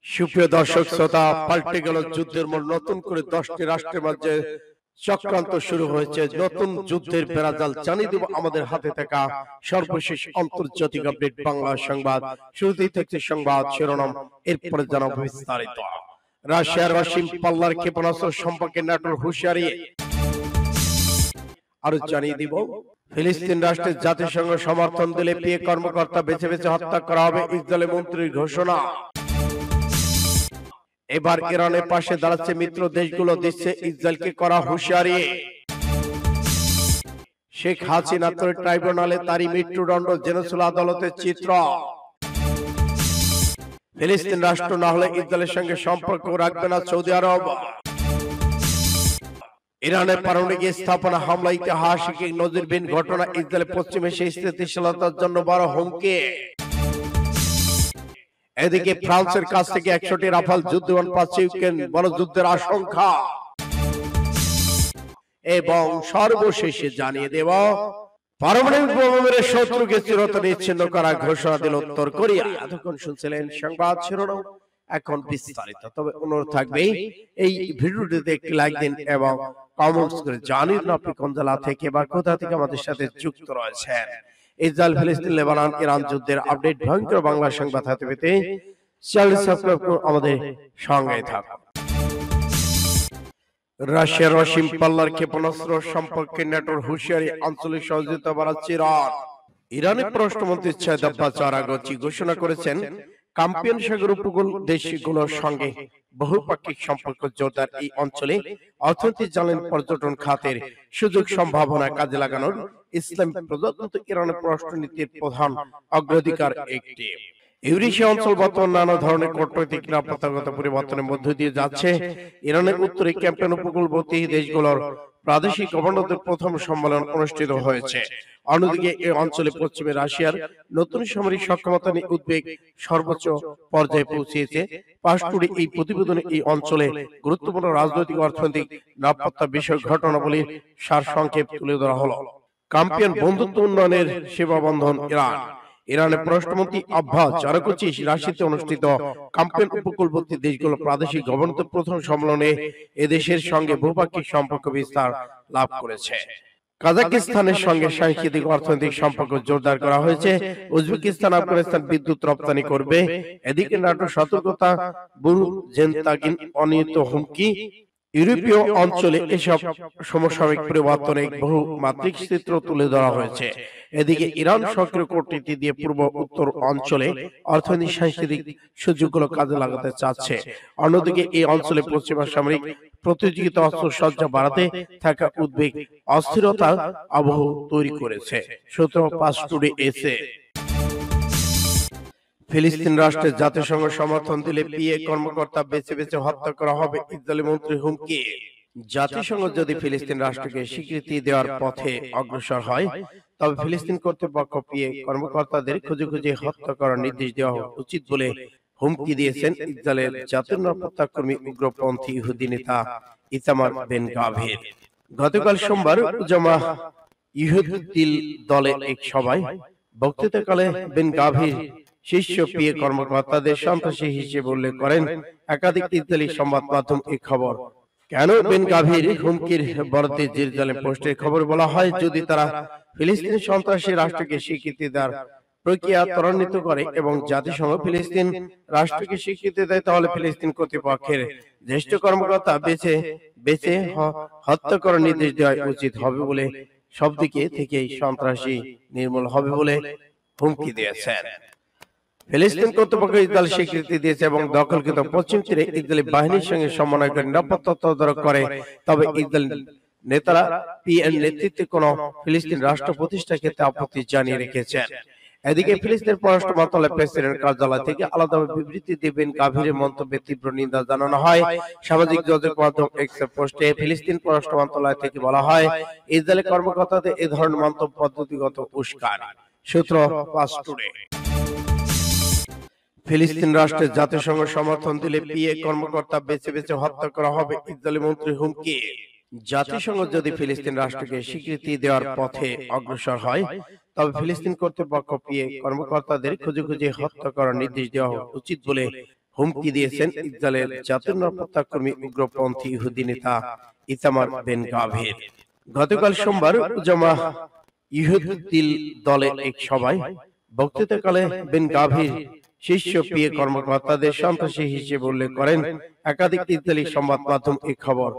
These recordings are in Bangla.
সুপ্রিয় দর্শক শ্রোতা, পাল্টে গেল যুদ্ধের মোড়। নতুন করে 10টি রাষ্ট্রের মাঝে চক্রান্ত শুরু হয়েছে। নতুন যুদ্ধের বেড়াজাল জানিয়ে দেব আমাদের হাতে থাকা সর্বশেষ আন্তর্জাতিক আপডেট বাংলা সংবাদ। শুরুতেই থাকছে সংবাদ শিরোনাম, এরপরে জানাবো বিস্তারিত। রাশিয়ার অসীম পাল্লার ক্ষেপণাস্ত্র সম্পর্কে ন্যাটোর হুঁশিয়ারি। আরো জানিয়ে দিব ফিলিস্তিন রাষ্ট্রের জাতিসংঘ সমর্থন দিলে পিএ কর্মকর্তা বেছে বেছে হত্যা করা হবে, ইসরায়েলের মন্ত্রীর ঘোষণা। এবার ইরানের পাশে দাঁড়াচ্ছে মিত্র দেশগুলো, দিচ্ছে ইসরায়েলকে করা হুঁশিয়ারি। শেখ হাসিনা ট্রাইব্যুনালে তারই মৃত্যুদণ্ড, জেনেছিল আদালতের চিত্র। ফিলিস্তিন রাষ্ট্র না হলে ইসরায়েলের সঙ্গে সম্পর্ক রাখবে না সৌদি আরব। ইরানের পারমাণবিক স্থাপনা হামলা ঐতিহাসিক নজিরবিহীন ঘটনা, ইসরায়েল পশ্চিম এশিয়ায় স্থিতিশীলতার জন্য বড় হুমকি। এদিকে ফ্রান্সের কাছ থেকে 100টি রাফাল যুদ্ধবিমান পাচ্ছে ইউক্রেন, বড় যুদ্ধের আশঙ্কা। এবং সর্বশেষে জানিয়ে দেব পারমাণবিক বোমা মেরে শত্রুকে চিরতরে নিচ্ছিন্ন করার ঘোষণা দিল উত্তর কোরিয়া। এতক্ষণ শুনছিলেন সংবাদ শিরোনাম, এখন বিস্তারিত। তবে অনুরোধ থাকবে এই ভিডিওটিতে একটি লাইক দিন এবং কমেন্টস করে জানিয়ে দিন আপনি কোন জেলা থেকে বা কোথা থেকে আমাদের সাথে যুক্ত রয়েছেন। ইসরায়েল, ফিলিস্তিন, লেবানন, ইরান যুদ্ধের আপডেট ভয়ঙ্কর বাংলা সংবাদ হাতে পেতে চ্যানেল সাবস্ক্রাইব করে আমাদের সঙ্গে থাকুন। রাশিয়ার অসীম পাল্লার ক্ষেপণাস্ত্র সম্পর্কে ন্যাটোর হুঁশিয়ারি, আঞ্চলিক সহযোগিতা বাড়াচ্ছে ইরান। ইরানের পররাষ্ট্রমন্ত্রী সাইদ আব্বাস আরাগচি ঘোষণা করেছেন, কাস্পিয়ান সাগর উপকূল দেশগুলোর সঙ্গে বহুপাক্ষিক সম্পর্ক জোরদার এই অঞ্চলে অর্থনৈতিক, জ্বালানি, পর্যটন খাতের সুযোগ সম্ভাবনা কাজে লাগানোর ইসলামিক প্রজাতন্ত্র ইরানের পররাষ্ট্রনীতির প্রধান অগ্রাধিকার একটি। ইউরেশিয়া অঞ্চল বর্তমান নানা ধরনের কূটনৈতিক নিরাপত্তাগত পরিবর্তনের মধ্য দিয়ে যাচ্ছে। ইরানের উত্তরে ক্যাম্পিয়ান উপকূলবর্তী দেশগুলোর প্রাদেশিক গভর্নরদের প্রথম সম্মেলন অনুষ্ঠিত হয়েছে। অন্যদিকে এই অঞ্চলে পশ্চিমে রাশিয়ার নতুন সামরিক সক্ষমতা নিয়ে উদ্বেগ সর্বোচ্চ পর্যায়ে পৌঁছেছে। পাশটুডে এই প্রতিবেদনে এই অঞ্চলে গুরুত্বপূর্ণ রাজনৈতিক, অর্থনৈতিক, নিরাপত্তা বিষয়ক ঘটনাবলীর সারসংক্ষেপ তুলে ধরা হলো। কাস্পিয়ান বন্ধুত্ব উন্নয়নের সেবা বন্ধন ইরান। ইরানের পররাষ্ট্রমন্ত্রী আব্বাস আরাগচি রাশিয়াতে অনুষ্ঠিত কাস্পিয়ান উপকূলবর্তী দেশগুলোর প্রাদেশিক গভর্নরদের প্রথম সম্মেলনে এদেশের সঙ্গে বহুপাক্ষিক সম্পর্ক বিস্তার লাভ করেছে। কাজাকিস্তানের সঙ্গে সাংস্কৃতিক, অর্থনৈতিক সম্পর্ক জোরদার করা হয়েছে। উজবেকিস্তান, আফগানিস্তান বিদ্যুৎ রপ্তানি করবে। এদিকে ন্যাটো সতর্কতা, বুরজেনতাগিন অনিয়মিত হুমকি। ইউরোপীয় অঞ্চলে এসব সমসাময়িক পরিবর্তনের বহু মাত্রিক চিত্র তুলে ধরা হয়েছে। এদিকে ইরান সক্রিয় কূটনীতি দিয়ে পূর্ব উত্তর অঞ্চলে অর্থনৈতিক, সাংস্কৃতিক সুযোগগুলো কাজে লাগাতে চাচ্ছে। অন্যদিকে এই অঞ্চলে পশ্চিমা সামরিক প্রতিযোগিতা, অস্ত্রসজ্জা বাড়াতে থাকা উদ্বেগ অস্থিরতা আবহ তৈরি করেছে। সূত্র পাশটুডে এসে। ফিলিস্তিন রাষ্ট্রের জাতিসংঘ সমর্থন দিলে পিএ কর্মকর্তা বেছে বেছে হত্যা করা হবে, ইসরায়েলি মন্ত্রীর হুমকি। জাতিসংঘ যদি ফিলিস্তিন রাষ্ট্রকে স্বীকৃতি দেওয়ার পথে অগ্রসর হয়, তবে ফিলিস্তিন কর্তৃপক্ষ পিএ কর্মকর্তাদের খুঁজে খুঁজে হত্যা করার নির্দেশ দেওয়া উচিত বলে হুমকি দিয়েছেন ইসরায়েলের জাতীয় নিরাপত্তা কর্মী, উগ্রপন্থী ইহুদি নেতা ইতামার বেন গাভির। গতকাল সোমবার জামা ইহুদিল দলের এক সভায় বক্তৃতাকালে বেন গাভির শীর্ষ পিএ কর্মকর্তাদের সন্ত্রাসী হিসেবে উল্লেখ করেন একাধিক ইসরায়েলি সংবাদ মাধ্যম। এই খবর কেন বেন গাভির হুমকির বরাদ্দে জেরুজালেম পোস্টের খবর বলা হয়, যদি তারা ফিলিস্তিন সন্ত্রাসী রাষ্ট্রকে স্বীকৃতি দেওয়ার প্রক্রিয়া ত্বরান্বিত করে এবং জাতিসংঘ ফিলিস্তিন রাষ্ট্রকে স্বীকৃতি দেয়, তাহলে ফিলিস্তিন কর্তৃপক্ষের জ্যেষ্ঠ কর্মকর্তা বেছে বেছে হত্যা করার নির্দেশ দেওয়া উচিত হবে বলে, সব দিকে থেকেই সন্ত্রাসী নির্মূল হবে বলে হুমকি দিয়েছেন। ফিলিস্তিন কর্তৃপক্ষ ইসরায়েল স্বীকৃতি দিয়েছে এবং দখলকৃত পশ্চিম তীরে ইসরায়েলি বাহিনীর সঙ্গে সমন্বয় করে নিরাপত্তা তদারক করে। তবে ইসরায়েল নেতারা পিএন নেতৃত্বে কোন ফিলিস্তিন রাষ্ট্র প্রতিষ্ঠার ক্ষেত্রে আপত্তি জানিয়ে রেখেছেন। এদিকে ফিলিস্তিনের পররাষ্ট্র মন্ত্রণালয়ের প্রেসিডেন্ট কার্যালয় থেকে আলাদাভাবে বিবৃতি দেবেন গাভিরের মন্তব্যে তীব্র নিন্দা জানানো হয়। সামাজিক যোগাযোগ মাধ্যম এক্স পোস্টে ফিলিস্তিন পররাষ্ট্র মন্ত্রণালয় থেকে বলা হয়, ইসরায়েলের কর্মকর্তাদের এই ধরনের মন্তব্য পদ্ধতিগত উস্কানি। সূত্র পাশটুডে। ফিলিস্তিন রাষ্ট্রের জাতিসংঘ সমর্থন দিলে পিএ কর্মকর্তা বেছে বেছে হত্যা করা হবে, ইসরায়েলি মন্ত্রীর হুমকি। জাতিসংঘ যদি ফিলিস্তিন রাষ্ট্রকে স্বীকৃতি দেওয়ার পথে অগ্রসর হয়, তবে ফিলিস্তিন কর্তৃপক্ষ পিএ কর্মকর্তাদের খুঁজে খুঁজে হত্যা করার নির্দেশ দেওয়া উচিত বলে হুমকি দিয়েছেন ইসরায়েলের জাতীয় নিরাপত্তা কর্মী উগ্রপন্থী ইহুদি নেতা ইতামার বেন গাভির। গতকাল সোমবার উজামা ইহুদিল দলের এক সভায় বক্তৃতাকালে বেন গাভির শীর্ষ পিএ কর্মকর্তাদের সন্ত্রাসী হিসেবে উল্লেখ করেন একাধিক ইসরায়েলি সংবাদ মাধ্যম এই খবর।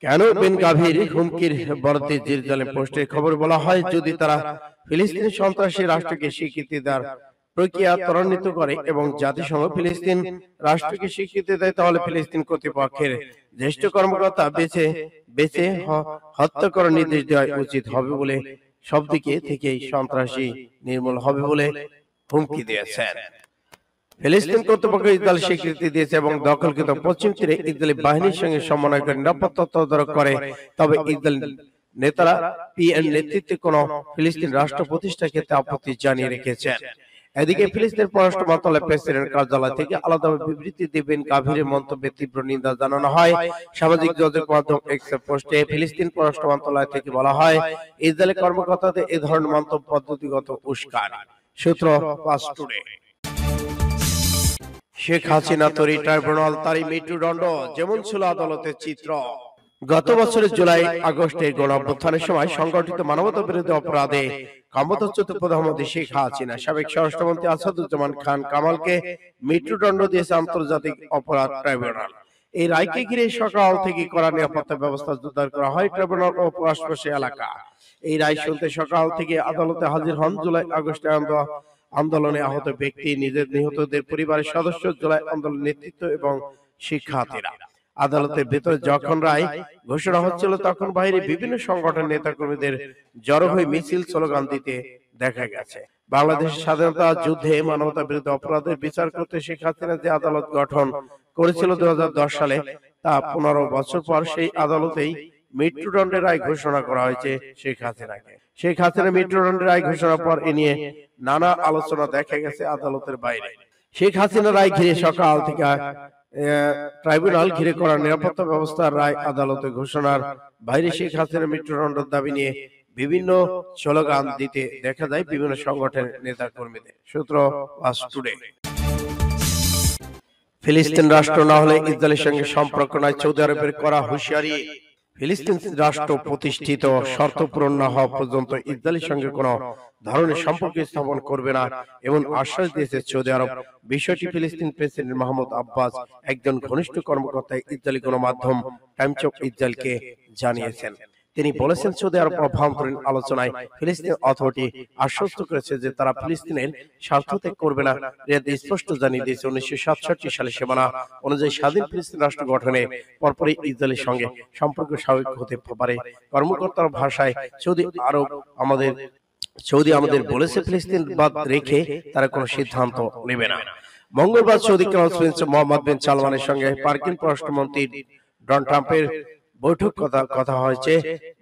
কেন বেন গাভির হুমকির বরাদ্দে জেরুজালেম পোস্টের খবর বলা হয়, যদি তারা ফিলিস্তিনি সন্ত্রাসী রাষ্ট্রকে স্বীকৃতি দেওয়ার প্রক্রিয়া ত্বরান্বিত করে এবং জাতিসংঘ ফিলিস্তিন রাষ্ট্রকে স্বীকৃতি দেয়, তাহলে ফিলিস্তিন কর্তৃপক্ষের জ্যেষ্ঠ কর্মকর্তা বেছে বেছে হত্যা করার নির্দেশ দেওয়া উচিত হবে বলে সব দিকে থেকেই সন্ত্রাসী নির্মূল হবে বলে হুমকি দিয়েছেন। ফিলিস্তিন কর্তৃপক্ষ ইসরায়েল স্বীকৃতি দিয়েছে এবং দখলকৃত পশ্চিম তীরে ইসরায়েলি বাহিনীর সঙ্গে সমন্বয় করে নিরাপত্তা তদারক করে, তবে ইসরায়েল নেতারা পিএন নেতৃত্বে কোন ফিলিস্তিন রাষ্ট্র প্রতিষ্ঠার ক্ষেত্রে আপত্তি জানিয়ে রেখেছেন। এদিকে ফিলিস্তিনের পররাষ্ট্র মন্ত্রণালয় প্রেসিডেন্ট কার্যালয় থেকে আলাদাভাবে বিবৃতি দেবেন গাভিরের মন্তব্যে তীব্র নিন্দা জানানো হয়। সামাজিক যোগাযোগ মাধ্যম এক্স পোস্টে ফিলিস্তিন পররাষ্ট্র মন্ত্রণালয় থেকে বলা হয়, ইসরায়েলের কর্মকর্তাদের এই ধরনের মন্তব্য পদ্ধতিগত উস্কানি। সূত্র পাঁচ টুডে। শেখ হাসিনা তৈরি ট্রাইব্যুনাল তারই মৃত্যুদণ্ড যেমন ছিল আদালতের চিত্র। গত বছরের জুলাই আগস্টে গণঅভ্যুত্থানের সময় সংগঠিত মানবতা বিরোধী অপরাধে ক্ষমতাচ্যুত প্রধানমন্ত্রী শেখ হাসিনা সাবেক স্বরাষ্ট্রমন্ত্রী আসাদুজ্জামান খান কামালকে মৃত্যুদণ্ড দিয়েছে আন্তর্জাতিক অপরাধ ট্রাইব্যুনাল। এই রায়কে ঘিরে সকাল থেকে কড়া নিরাপত্তা ব্যবস্থা জোরদার করা হয় ট্রাইব্যুনাল ও আশপাশের এলাকা। এই রায় শুনতে সকাল থেকে আদালতে হাজির হন জুলাই আগস্টে আন্দোলনে আহত ব্যক্তি, নিজের নিহতদের পরিবারের সদস্য, জুলাই আন্দোলন নেতৃত্ব এবং শিক্ষার্থীরা। আদালতের ভেতরে যখন রায় ঘোষণা হচ্ছিল তখন বাইরে বিভিন্ন সংগঠনের নেতাকর্মীদের জড়ো হয়ে মিছিল স্লোগান দিতে দেখা গেছে। বাংলাদেশের স্বাধীনতা যুদ্ধে মানবতা বিরোধী অপরাধের বিচার করতে শেখ হাসিনা যে আদালত গঠন করেছিল 2010 সালে, তা 15 বছর পর সেই আদালতেই মৃত্যুদণ্ডের রায় ঘোষণা করা হয়েছে শেখ হাসিনাকে। শেখ হাসিনা মৃত্যুদণ্ডের রায় ঘোষণার পর এ নিয়ে নানা আলোচনা দেখা গেছে আদালতের বাইরে। শেখ হাসিনা রায় ঘিরে সকাল থেকে ট্রাইব্যুনাল ঘিরে করা নিরাপত্তা ব্যবস্থার রায় আদালতে ঘোষণার বাইরে শেখ হাসিনা মৃত্যুদণ্ডের দাবি নিয়ে বিভিন্ন স্লোগান দিতে দেখা যায় বিভিন্ন সংগঠনের নেতা কর্মীদের। সূত্র আজ টুডে। ফিলিস্তিন রাষ্ট্র না হলে ইসরায়েলের সঙ্গে সম্পর্ক নয় সৌদি আরবের করা হুঁশিয়ারি। ফিলিস্তিন রাষ্ট্র প্রতিষ্ঠিত শর্ত পূরণ না হওয়া পর্যন্ত ইসরায়েলের সঙ্গে কোন ধরনের সম্পর্ক স্থাপন করবে না এমন আশ্বাস দিয়েছে সৌদি আরব। বিষয়টি ফিলিস্তিন প্রেসিডেন্ট মাহমুদ আব্বাস একজন ঘনিষ্ঠ কর্মকর্তা ইসরায়েলি গণমাধ্যম টাইমস অফ ইসরায়েলকে জানিয়েছেন। তিনি বলেছেন, সৌদি আরব অভ্যন্তরীণ আলোচনায় ফিলিস্তিন অথরিটি আশ্বস্ত করেছে যে তারা ফিলিস্তিনের স্বার্থ ত্যাগ করবে না। রিয়াদ স্পষ্ট জানিয়ে দিয়েছে 1967 সালে সীমানা অনুযায়ী স্বাধীন ফিলিস্তিন রাষ্ট্র গঠনে পরপরই ইসরায়েলের সঙ্গে সম্পর্ক স্বাভাবিক হতে পারে। কর্মকর্তার ভাষায় সৌদি আমাদের বলেছে ফিলিস্তিন বাদ রেখে তারা কোনো সিদ্ধান্ত নেবে না। মঙ্গলবার সৌদি ক্রাউন প্রিন্স মোহাম্মদ বিন সালমানের সঙ্গে মার্কিন পররাষ্ট্রমন্ত্রী ডোনাল্ড ট্রাম্পের বৈঠক কথা হয়েছে।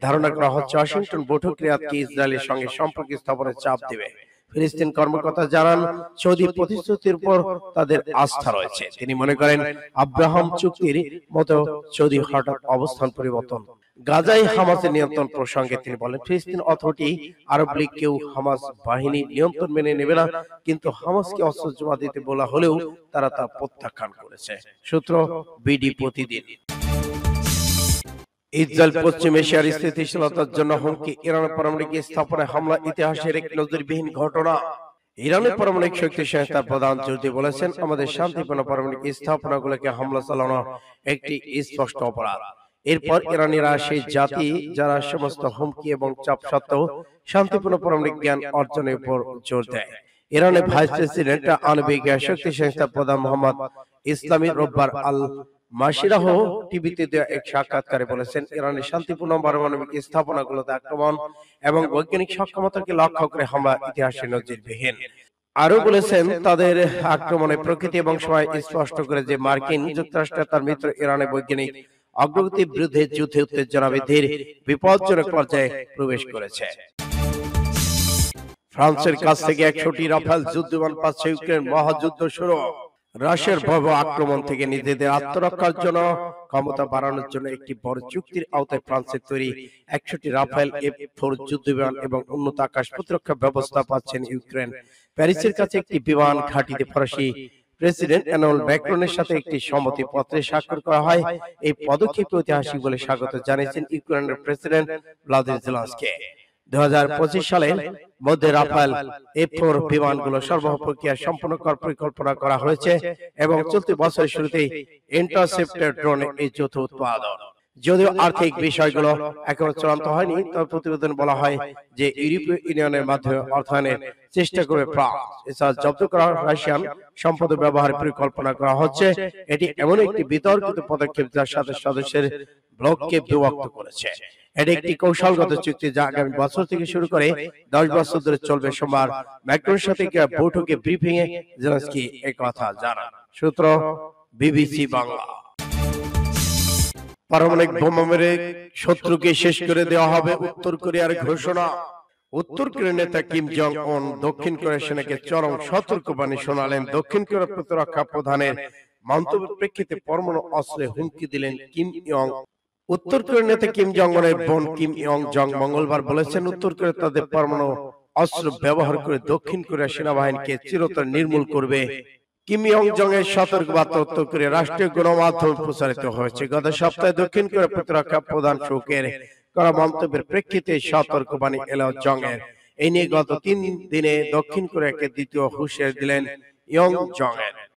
ধারণা করা হচ্ছে ওয়াশিংটন বৈঠক রিয়াদকে ইসরায়েলের সঙ্গে সম্পর্ক স্থাপনের চাপ দেবে। ফিলিস্তিন কর্মকর্তা জানান, সৌদি প্রতিশ্রুতির উপর তাদের আস্থা রয়েছে। তিনি মনে করেন আব্রাহাম চুক্তির মতো সৌদি হঠাৎ অবস্থান পরিবর্তন। গাজায় হামাসের নিয়ন্ত্রণ প্রসঙ্গে তিনি বলেন, ফিলিস্তিন অথরিটি আরব লীগ কেউ হামাস বাহিনী নিয়ন্ত্রণ মেনে নেবে না, কিন্তু হামাসকে অস্ত্র জমা দিতে বলা হলেও তারা তা প্রত্যাখ্যান করেছে। সূত্র বিডি প্রতিদিন। ইসরায়েল পশ্চিম এশিয়ার স্থিতিশীলতার জন্য হুমকি, ইরানের পারমাণবিক স্থাপনায় হামলা ইতিহাসের এক নজিরবিহীন ঘটনা। ইরানের পারমাণবিক শক্তি সংস্থার প্রধান জোরদি বলেছেন, আমাদের শান্তিপূর্ণ পারমাণবিক স্থাপনাগুলোকে হামলা চালানো একটি স্পষ্ট অপরাধ। এরপর ইরানিরা সেই জাতি যারা সমস্ত হুমকি এবং চাপ সত্ত্বেও শান্তিপূর্ণ পারমাণবিক জ্ঞান অর্জনের উপর জোর দেয়। ইরানের ভাইস প্রেসিডেন্ট আণবিক শক্তি সংস্থার প্রধান মোহাম্মদ ইসলামী রোববার আল মাশিরাহ টিভিতে দেওয়া এক সাক্ষাৎকারে বলেছেন, ইরানের শান্তিপূর্ণ পারমাণবিক স্থাপনাগুলোতে আক্রমণ এবং বৈজ্ঞানিক সক্ষমতাকে লক্ষ্য করে হামলা ইতিহাসে নজিরবিহীন। আরো বলেছেন, তাদের আক্রমণের প্রকৃতি এবং সময় স্পষ্ট করে যে মার্কিন যুক্তরাষ্ট্র তার মিত্র ইরানের বৈজ্ঞানিক অগ্রগতির বিরুদ্ধে যুদ্ধে উত্তেজনা বৃদ্ধির বিপজ্জনক পর্যায়ে প্রবেশ করেছে। ফ্রান্সের কাছ থেকে 100টি রাফেল যুদ্ধবিমান পাচ্ছে ইউক্রেন, মহাযুদ্ধ শুরু। রাশিয়ার ভয়াবহ আক্রমণ থেকে নিজেদের আত্মরক্ষার জন্য ক্ষমতা বাড়ানোর জন্য একটি বড় চুক্তির আওতায় ফ্রান্সের তৈরি 100টি রাফেল F4 যুদ্ধবিমান এবং উন্নত আকাশ প্রতিরক্ষা ব্যবস্থা পাচ্ছেন ইউক্রেন। প্যারিসের কাছে একটি বিমান ঘাঁটিতে ফরাসি প্রেসিডেন্ট এমানুয়েল ম্যাক্রনের সাথে একটি সম্মতি পত্রে স্বাক্ষর করা হয়। এই পদক্ষেপ ঐতিহাসিক বলে স্বাগত জানিয়েছেন ইউক্রেনের প্রেসিডেন্ট ভ্লাদিমির জেলেনস্কি। 2025 সালের মধ্যে রাফায়েল F4 বিমানগুলো সরবরাহ প্রক্রিয়া সম্পন্ন করার পরিকল্পনা করা হয়েছে এবং চলতি বছরের শুরুতেই ইন্টারসেপ্টর ড্রোনের এই যৌথ উৎপাদন। যদিও আর্থিক বিষয়গুলো এখনো চূড়ান্ত হয়নি, তবে প্রতিবেদন বলা হয় যে ইউরোপীয় ইউনিয়নের মাধ্যমে অর্থায়নের চেষ্টা করবে ফ্রান্স। এছাড়া জব্দ করা রাশিয়ান সম্পদ ব্যবহারের পরিকল্পনা করা হচ্ছে। এটি এমন একটি বিতর্কিত পদক্ষেপ যার সাথে সদস্যের ব্লককে বিভক্ত করেছে। এটি একটি কৌশলগত চুক্তি যা আগামী বছর থেকে শুরু করে 10 বছর ধরে চলবে। সোমবার ম্যাক্রনের সাথে বৈঠকে ব্রিফিং এ জেলেনস্কি একথা জানান। সূত্র বিবিসি বাংলা। পারমাণবিক বোমা মেরে শত্রুকে শেষ করে দেওয়া হবে উত্তর কোরিয়ার ঘোষণা। উত্তর কোরিয়ার নেতা কিম জং উন দক্ষিণ কোরিয়ার সেনাকে চরম সতর্কবাণী শোনালেন। দক্ষিণ কোরিয়ার প্রতিরক্ষা প্রধানের মন্তব্যের প্রেক্ষিতে পরমাণু অস্ত্রে হুমকি দিলেন কিম ইয়ং। উত্তর কোরিয়ার নেতা কিম জং উনের বোন কিম ইয়ং জং মঙ্গলবার বলেছেন, উত্তর কোরিয়া তাদের পরমাণু অস্ত্র ব্যবহার করে দক্ষিণ কোরিয়ার সেনাবাহিনীকে চিরতরে নির্মূল করবে। কিম ইয়ং জং এর সতর্কবার্তা উত্তর কোরিয়ার রাষ্ট্রীয় গণমাধ্যমে প্রচারিত হয়েছে। গত সপ্তাহে দক্ষিণ কোরিয়ার প্রতিরক্ষা প্রধান শোকের করা মন্তব্যের প্রেক্ষিতে সতর্কবাণী এলো জং এর। এই নিয়ে গত 3 দিনে দক্ষিণ কোরিয়াকে দ্বিতীয় হুঁশিয়ারি দিলেন ইয়ং জং এর।